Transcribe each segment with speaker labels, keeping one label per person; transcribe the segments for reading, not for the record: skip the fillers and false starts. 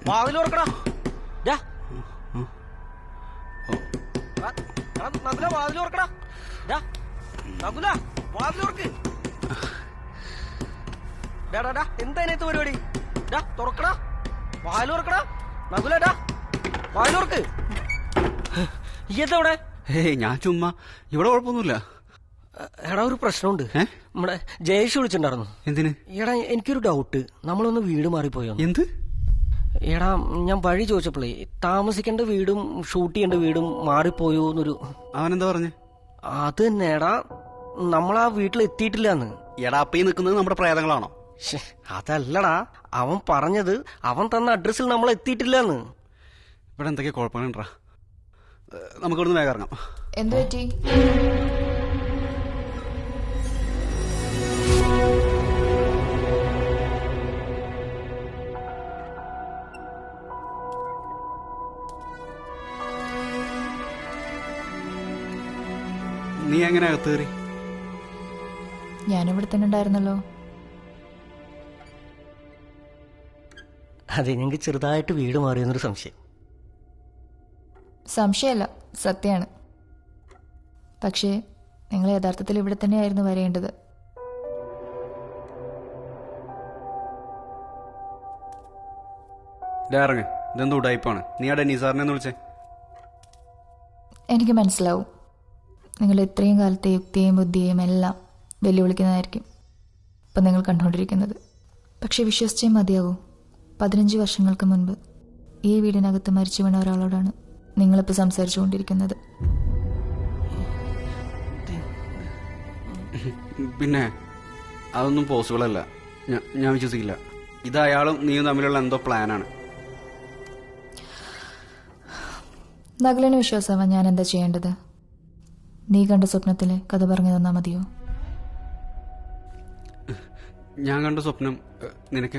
Speaker 1: വാതിൽ തുറക്കടാ. നകുല വാതിൽ തുറക്കടാ. നകുല വാതിൽ തുറക്ക്. എന്താ അതിനകത്ത് പരിപാടി? തുറക്കടാ, വാതിൽ തുറക്കടാ. നകുലടാ വാതിൽ തുറക്ക്. ഇതെവിടെ?
Speaker 2: ഞാൻ ചുമ്മാ. ഇവിടെ കുഴപ്പമൊന്നുമില്ല.
Speaker 1: എടാ ഒരു പ്രശ്നമുണ്ട്. നമ്മുടെ ജയേഷ് വിളിച്ചിട്ടുണ്ടായിരുന്നു.
Speaker 2: എന്തിന്?
Speaker 1: എടാ എനിക്കൊരു ഡൗട്ട്. നമ്മളൊന്ന് വീട് മാറിപ്പോയോ?
Speaker 2: എന്ത്?
Speaker 1: എടാ ഞാൻ വഴി ചോദിച്ചപ്പോളേ താമസിക്കേണ്ട വീടും ഷൂട്ട് ചെയ്യേണ്ട വീടും മാറിപ്പോയോ എന്നൊരു.
Speaker 2: അവനെന്താ പറഞ്ഞേ?
Speaker 1: അത് തന്നെ എടാ, നമ്മളാ വീട്ടിലെത്തിയിട്ടില്ലാന്ന്.
Speaker 2: എടാ അപ്പ ഈ നിൽക്കുന്നത് നമ്മുടെ പ്രേതങ്ങളാണോ?
Speaker 1: അതല്ലടാ, അവൻ പറഞ്ഞത് അവൻ തന്ന അഡ്രസ്സിൽ നമ്മൾ എത്തിയിട്ടില്ലാന്ന്.
Speaker 2: ഇവിടെ എന്തൊക്കെയാ കുഴപ്പങ്ങളുണ്ടാ? നമുക്ക് ഇവിടുന്ന് വേഗം ഇറങ്ങാം.
Speaker 3: എന്ത് പറ്റി?
Speaker 2: നീ എങ്ങനെ അകത്ത് കയറി?
Speaker 3: ഞാനിവിടെ തന്നെ ഉണ്ടായിരുന്നല്ലോ.
Speaker 1: അതെ, ഞങ്ങൾക്ക് ചെറുതായിട്ട് വീട് മാറിയെന്നൊരു സംശയം.
Speaker 3: സംശയമല്ല, സത്യമാണ്. പക്ഷേ നിങ്ങൾ യഥാർത്ഥത്തിൽ ഇവിടെ തന്നെയായിരുന്നു വരേണ്ടത്.
Speaker 2: ഇറങ്ങ്. ഇതെന്തോ ഉടായിപ്പാണ്. നീ ആ ഡെന്നീസാറിനെ വിളിച്ചേ.
Speaker 3: എനിക്ക് മനസ്സിലാവും, നിങ്ങൾ ഇത്രയും കാലത്തെ യുക്തിയെയും ബുദ്ധിയെയും എല്ലാം വെല്ലുവിളിക്കുന്നതായിരിക്കും ഇപ്പം നിങ്ങൾ കണ്ടുകൊണ്ടിരിക്കുന്നത്. പക്ഷെ വിശ്വസിച്ചേ മതിയാകൂ, 15 വർഷങ്ങൾക്ക് മുൻപ് ഈ വീടിനകത്ത് മരിച്ചു വീണ ഒരാളോടാണ് നിങ്ങളിപ്പോൾ സംസാരിച്ചു കൊണ്ടിരിക്കുന്നത്.
Speaker 2: പിന്നെ അതൊന്നും പോസിബിൾ അല്ല. ഞാൻ വിശ്വസിക്കില്ല. ഇത് അയാളും നീയും തമ്മിലുള്ള എന്തോ പ്ലാനാണ്.
Speaker 3: നകുലിന് വിശ്വാസമാവാൻ ഞാൻ എന്താ ചെയ്യേണ്ടത്? നീ കണ്ട സ്വപ്നത്തിലെ കഥ പറഞ്ഞു തന്നാ മതിയോ?
Speaker 2: ഞാൻ കണ്ട സ്വപ്നം നിനക്ക്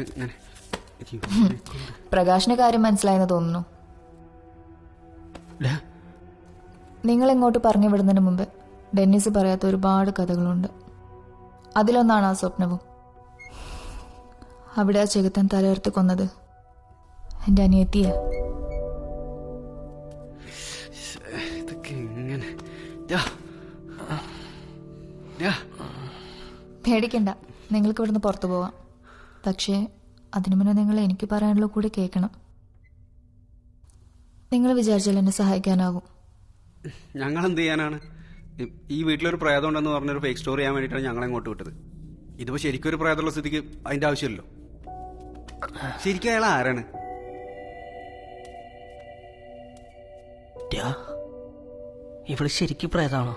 Speaker 3: പ്രകാശിന് കാര്യം മനസ്സിലായെന്ന് തോന്നുന്നു. നിങ്ങൾ ഇങ്ങോട്ട് പറഞ്ഞു വിടുന്നതിന് മുമ്പ് ഡെന്നിസ് പറയാത്ത ഒരുപാട് കഥകളുണ്ട്. അതിലൊന്നാണ് ആ സ്വപ്നവും. അവിടെ ആ ചെകുത്താൻ തലയർത്ത് കൊന്നത് എൻ്റെ അനിയത്തിയെ. പേടിക്കണ്ട, നിങ്ങൾക്ക് ഇവിടുന്ന് പുറത്തു പോവാം. പക്ഷേ അതിനു മുന്നേ നിങ്ങൾ എനിക്ക് പറയാനുള്ള കൂടി കേൾക്കണം. നിങ്ങൾ വിചാരിച്ചാൽ എന്നെ സഹായിക്കാനാകും.
Speaker 2: ഞങ്ങൾ എന്ത് ചെയ്യാനാണ്? ഈ വീട്ടിലൊരു പ്രേതം ഉണ്ടെന്ന് പറഞ്ഞൊരു ഫേക്ക് സ്റ്റോറി ചെയ്യാൻ വേണ്ടിയിട്ടാണ് ഞങ്ങളെ ഇങ്ങോട്ട് വിട്ടത്. ഇതിപ്പോ ശരിക്കും ഒരു പ്രേതമുള്ള സ്ഥിതിക്ക് അതിന്റെ ആവശ്യമില്ലല്ലോ. ശരിക്കും അയാൾ ആരാണ്?
Speaker 1: ഇവള് ശരിക്കും പ്രേതാണോ?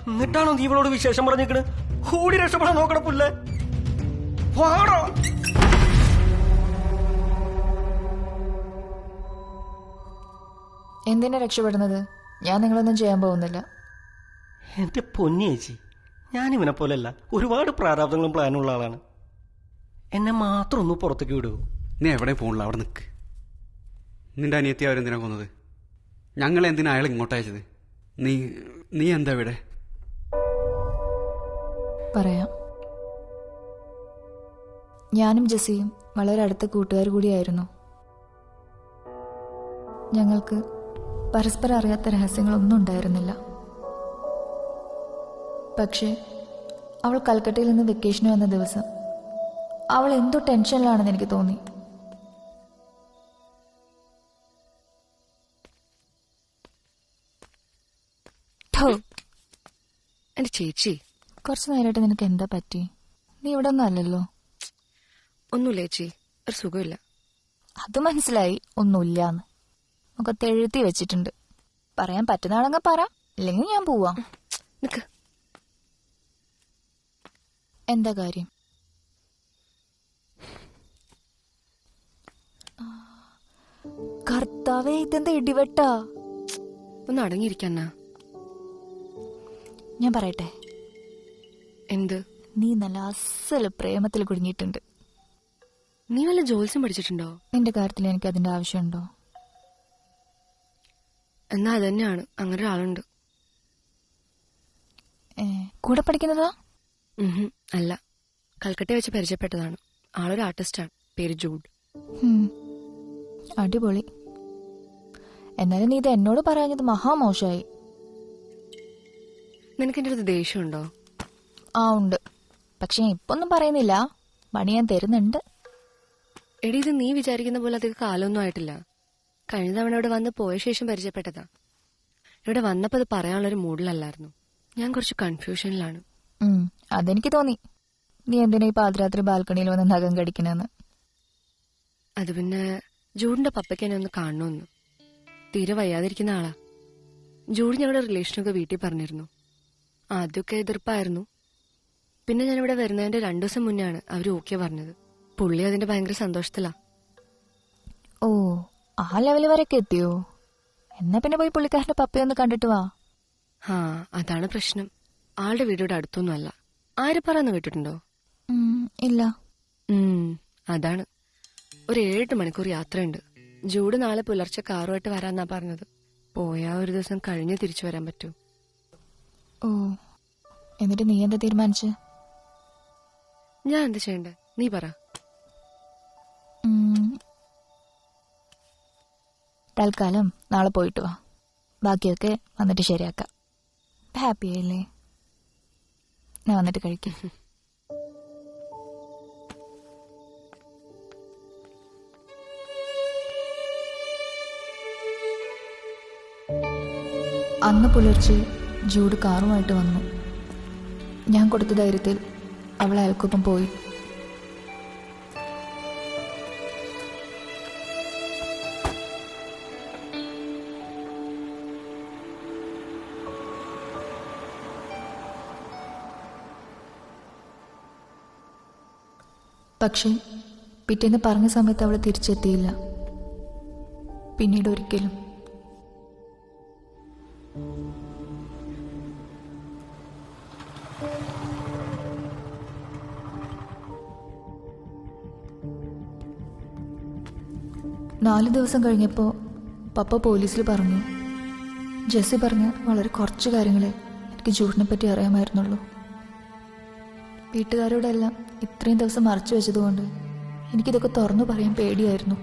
Speaker 1: എന്നിട്ടാണോ നീ ഇവളോട് വിശേഷം പറഞ്ഞേക്കണ്? കൂടി രക്ഷപ്പെടാൻ നോക്കണ പുല്ലേ.
Speaker 3: എന്തിനാ രക്ഷപ്പെടുന്നത്? ഞാൻ നിങ്ങളൊന്നും ചെയ്യാൻ പോകുന്നില്ല.
Speaker 1: എന്റെ പൊന്നി ചേച്ചി, ഞാനിവനെ പോലെയല്ല. ഒരുപാട് പ്രാരാബ്ദങ്ങളും പ്ലാനുള്ള ആളാണ്. എന്നെ മാത്രം ഒന്ന് പുറത്തേക്ക് വിടുവോ?
Speaker 2: നീ എവിടെ പോണില്ല, അവിടെ നിൽക്ക്. നിന്റെ അനിയത്തി അവരെന്തിനാ കൊന്നത്? ഞങ്ങൾ എന്തിനാ അയാൾ ഇങ്ങോട്ട് അയച്ചത്? നീ എന്താ ഇവിടെ?
Speaker 3: പറയാം. ഞാനും ജെസ്സിയും വളരെ അടുത്ത കൂട്ടുകാർ കൂടിയായിരുന്നു. ഞങ്ങൾക്ക് പരസ്പരം അറിയാത്ത രഹസ്യങ്ങളൊന്നും ഉണ്ടായിരുന്നില്ല. പക്ഷേ അവൾ കൽക്കട്ടയിൽ നിന്ന് വെക്കേഷന് വന്ന ദിവസം അവൾ എന്തോ ടെൻഷനിലാണെന്ന് എനിക്ക് തോന്നി.
Speaker 4: എന്റെ ചേച്ചി,
Speaker 3: കുറച്ചു നേരമായിട്ട് നിനക്ക് എന്താ പറ്റി? നീ ഇവിടെ ഒന്നും അല്ലല്ലോ.
Speaker 4: ഒന്നുമില്ല ചേച്ചി, ഒരു സുഖമില്ല.
Speaker 3: അത് മനസ്സിലായി, ഒന്നുമില്ലാന്ന്. മുഖത്ത് എഴുതി വെച്ചിട്ടുണ്ട്. പറയാൻ പറ്റുന്നതാണെങ്കിൽ പറ, ഇല്ലെങ്കിൽ ഞാൻ പോവാം.
Speaker 4: നിക്ക്.
Speaker 3: എന്താ കാര്യം? കർത്താവേ, ഇതെന്താ ഇടിവെട്ടാ?
Speaker 4: ഒന്ന് അടങ്ങിയിരിക്കാന്നാ.
Speaker 3: ഞാൻ പറയട്ടെ?
Speaker 4: എന്ത്?
Speaker 3: നീ നല്ല അസല് പ്രേമത്തിൽ കുടുങ്ങിയിട്ടുണ്ട്.
Speaker 4: നീ വല്ല ജോത്സ്യം പഠിച്ചിട്ടുണ്ടോ?
Speaker 3: നിന്റെ കാര്യത്തിൽ എനിക്ക് അതിന്റെ ആവശ്യമുണ്ടോ?
Speaker 4: എന്നാ അത് തന്നെയാണ്, അങ്ങനെ ഒരാളുണ്ട്.
Speaker 3: കൂടെ പഠിക്കുന്നതാ?
Speaker 4: അല്ല, കൽക്കട്ട വെച്ച് പരിചയപ്പെട്ടതാണ്. ആളൊരു ആർട്ടിസ്റ്റാണ്, പേര് ജൂഡ്.
Speaker 3: അടിപൊളി. എന്നാലും നീ ഇത് എന്നോട് പറഞ്ഞത് മഹാമോശമായി.
Speaker 4: നിനക്ക് എൻ്റെ അടുത്ത് ദേഷ്യമുണ്ടോ?
Speaker 3: ആ ഉണ്ട്, പക്ഷെ ഇപ്പൊന്നും പറയുന്നില്ല. പണി ഞാൻ തരുന്നുണ്ട്.
Speaker 4: എടി, ഇത് നീ വിചാരിക്കുന്ന പോലെ അധികം കാലമൊന്നും ആയിട്ടില്ല. കഴിഞ്ഞ തവണ ഇവിടെ വന്ന് പോയ ശേഷം പരിചയപ്പെട്ടതാ. ഇവിടെ വന്നപ്പോൾ അത് പറയാനുള്ളൊരു മൂഡിലല്ലായിരുന്നു. ഞാൻ കുറച്ച് കൺഫ്യൂഷനിലാണ്.
Speaker 3: അതെനിക്ക് തോന്നി. നീ എന്തിനാ ഈ പാതിരാത്രി ബാൽക്കണിയിൽ വന്ന് നഖം കടിക്കണെന്ന്.
Speaker 4: അത് പിന്നെ ജൂഡിന്റെ പപ്പയ്ക്ക് എന്നെ ഒന്ന് കാണണമെന്ന്. തീരെ വയ്യാതിരിക്കുന്ന ആളാ. ജൂഡ് ഞങ്ങളുടെ റിലേഷനൊക്കെ വീട്ടിൽ പറഞ്ഞിരുന്നു. ആദ്യമൊക്കെ എതിർപ്പായിരുന്നു. പിന്നെ ഞാനിവിടെ വരുന്നതിന്റെ 2 ദിവസം മുന്നെയാണ് അവർ ഓക്കെ പറഞ്ഞത്. പുള്ളി അതിന്റെ ഭയങ്കര സന്തോഷത്തിലാ.
Speaker 3: ഓ, ആ ലെവൽ വരെയൊക്കെ എത്തിയോ? എന്നാ പിന്നെ പോയി പുള്ളിക്കാരന്റെ പപ്പയൊന്ന് കണ്ടിട്ട് വാ.
Speaker 4: ആ, അതാണ് പ്രശ്നം. ആളുടെ വീട് ഇവിടെ അടുത്തൊന്നും അല്ല. ആര്യപ്പാറന്ന് കേട്ടിട്ടുണ്ടോ?
Speaker 3: ഇല്ല.
Speaker 4: അതാണ്. ഒരു 7-8 മണിക്കൂർ യാത്രയുണ്ട്. ജൂഡ് നാളെ പുലർച്ചെ കാറുമായിട്ട് വരാന്നാ പറഞ്ഞത്. പോയാ ഒരു ദിവസം കഴിഞ്ഞ് തിരിച്ചു വരാൻ പറ്റൂ.
Speaker 3: ഓ, എന്നിട്ട് നീ എന്താ തീരുമാനിച്ച?
Speaker 4: ഞാൻ എന്ത് ചെയ്യണ്ടേ, നീ പറ.
Speaker 3: തൽക്കാലം നാളെ പോയിട്ട് വാ. ബാക്കിയൊക്കെ വന്നിട്ട് ശരിയാക്കാം. ഹാപ്പി ആയില്ലേ? ഞാൻ വന്നിട്ട് കഴിക്കാം. അന്ന് പുലർച്ചെ ജൂഡ് കാറുമായിട്ട് വന്നു. ഞാൻ കൊടുത്ത ധൈര്യത്തിൽ അവൾ അയാൾക്കൊപ്പം പോയി. പക്ഷെ പിറ്റേന്ന് പറഞ്ഞ സമയത്ത് അവൾ തിരിച്ചെത്തിയില്ല. പിന്നീട് ഒരിക്കലും. നാല് ദിവസം കഴിഞ്ഞപ്പോൾ പപ്പ പോലീസിൽ പറഞ്ഞു. ജെസ്സി പറഞ്ഞ വളരെ കുറച്ച് കാര്യങ്ങളെ എനിക്ക് ജൂഡിനെ പറ്റി അറിയാമായിരുന്നുള്ളൂ. വീട്ടുകാരോടെല്ലാം ഇത്രയും ദിവസം മറച്ചു വെച്ചതുകൊണ്ട് എനിക്കിതൊക്കെ തുറന്നു പറയാൻ പേടിയായിരുന്നു.